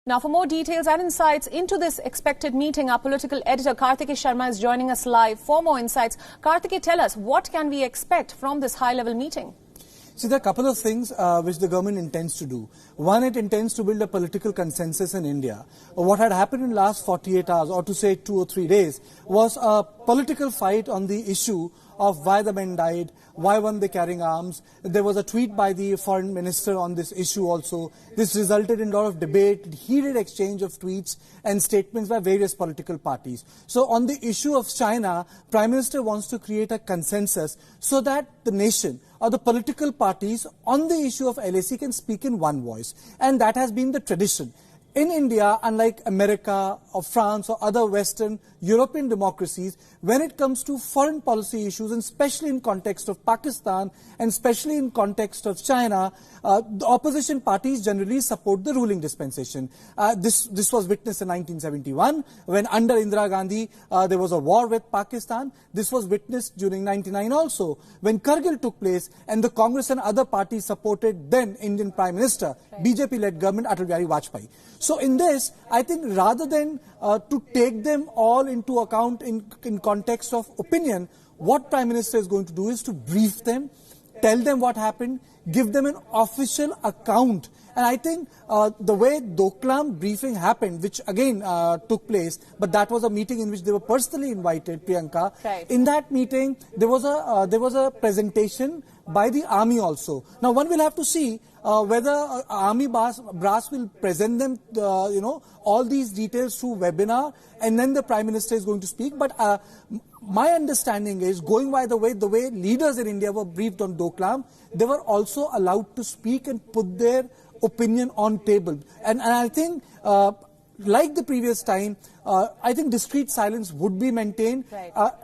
Now, for more details and insights into this expected meeting, our political editor Karthikeya Sharma is joining us live for more insights. Karthikeya, tell us, what can we expect from this high-level meeting? See, there are a couple of things which the government intends to do. One, it intends to build a political consensus in India. What had happened in the last 48 hours, or to say 2 or 3 days, was a political fight on the issue of why the men died, why weren't they carrying arms. There was a tweet by the foreign minister on this issue also. This resulted in a lot of debate, heated exchange of tweets and statements by various political parties. So on the issue of China, Prime Minister wants to create a consensus so that the nation or the political parties on the issue of LAC can speak in one voice. And that has been the tradition. In India, unlike America or France or other Western European democracies, when it comes to foreign policy issues, and especially in context of Pakistan and especially in context of China, the opposition parties generally support the ruling dispensation. This was witnessed in 1971 when under Indira Gandhi there was a war with Pakistan. This was witnessed during 99 also when Kargil took place and the Congress and other parties supported then Indian Prime Minister, BJP-led government Atal Bihari Vajpayee. So in this, I think rather than to take them all into account in context of opinion, what Prime Minister is going to do is to brief them, tell them what happened, give them an official account. And I think the way Doklam briefing happened, which again took place, but that was a meeting in which they were personally invited, Priyanka. Right. In that meeting, there was a presentation by the army also. Now, one will have to see whether army brass will present them, all these details through webinar, and then the Prime Minister is going to speak. But my understanding is, going by the way leaders in India were briefed on Doklam, they were also allowed to speak and put their opinion on table. And I think, like the previous time, I think discreet silence would be maintained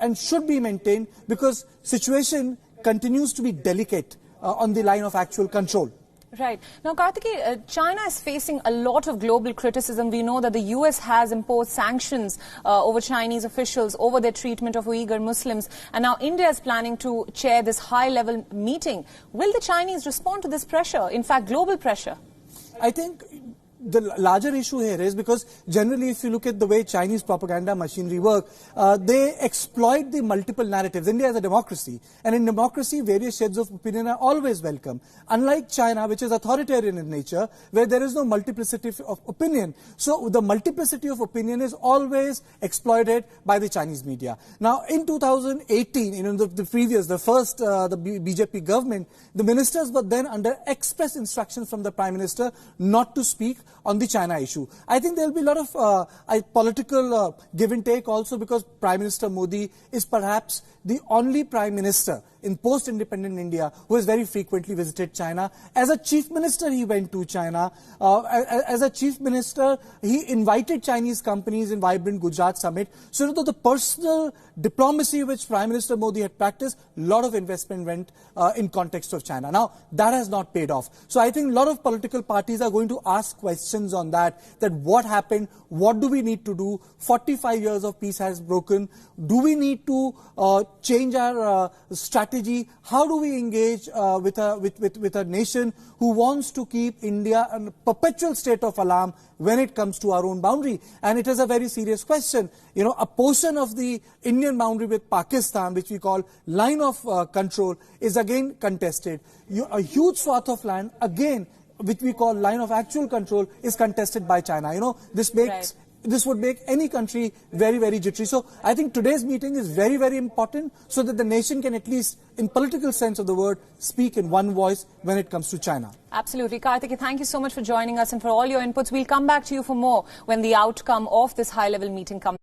and should be maintained because situation continues to be delicate on the line of actual control. Right. Now, Karthikeya, China is facing a lot of global criticism. We know that the US has imposed sanctions over Chinese officials over their treatment of Uyghur Muslims. And now India is planning to chair this high-level meeting. Will the Chinese respond to this pressure, in fact, global pressure? I think the larger issue here is because generally if you look at the way Chinese propaganda machinery work, they exploit the multiple narratives. India is a democracy, and in democracy various shades of opinion are always welcome. Unlike China, which is authoritarian in nature, where there is no multiplicity of opinion. So the multiplicity of opinion is always exploited by the Chinese media. Now in 2018, the first BJP government, the ministers were then under express instructions from the Prime Minister not to speak on the China issue. I think there will be a lot of political give and take also because Prime Minister Modi is perhaps the only Prime Minister in post-independent India who has very frequently visited China. As a Chief Minister, he went to China. As a Chief Minister, he invited Chinese companies in Vibrant Gujarat Summit. So the personal diplomacy which Prime Minister Modi had practiced, a lot of investment went in context of China. Now, that has not paid off. So I think a lot of political parties are going to ask questions on that what happened, what do we need to do? 45 years of peace has broken. Do we need to change our strategy? How do we engage with a nation who wants to keep India in a perpetual state of alarm when it comes to our own boundary? And it is a very serious question. A portion of the Indian boundary with Pakistan, which we call line of control, is again contested. A huge swath of land, again, which we call line of actual control, is contested by China. This would make any country very, very jittery. So I think today's meeting is very, very important so that the nation can at least, in political sense of the word, speak in one voice when it comes to China. Absolutely. Karthikeya, thank you so much for joining us and for all your inputs. We'll come back to you for more when the outcome of this high-level meeting comes.